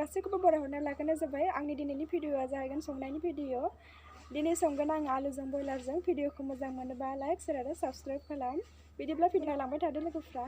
गासैखौबो बरायहरना लाग्रोनाय जाबाय। आंनि दिनैनि भिडिअआ जाहैगोन संनायनि भिडिअ। दिनै संगोन आं आलुजों बयलारजों। भिडिअखौ मोजां मोनोबा लाइक, शेयार आरो साबस्क्राइब खालाम। बिदिब्ला भिडिअ लांबाय थादो लोगोफ्रा।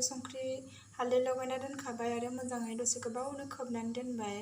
संख्रि हालदै लगायना दोनखाबाय आरो मोजाङै दसे गोबावनो खोबनानै दोनबाय।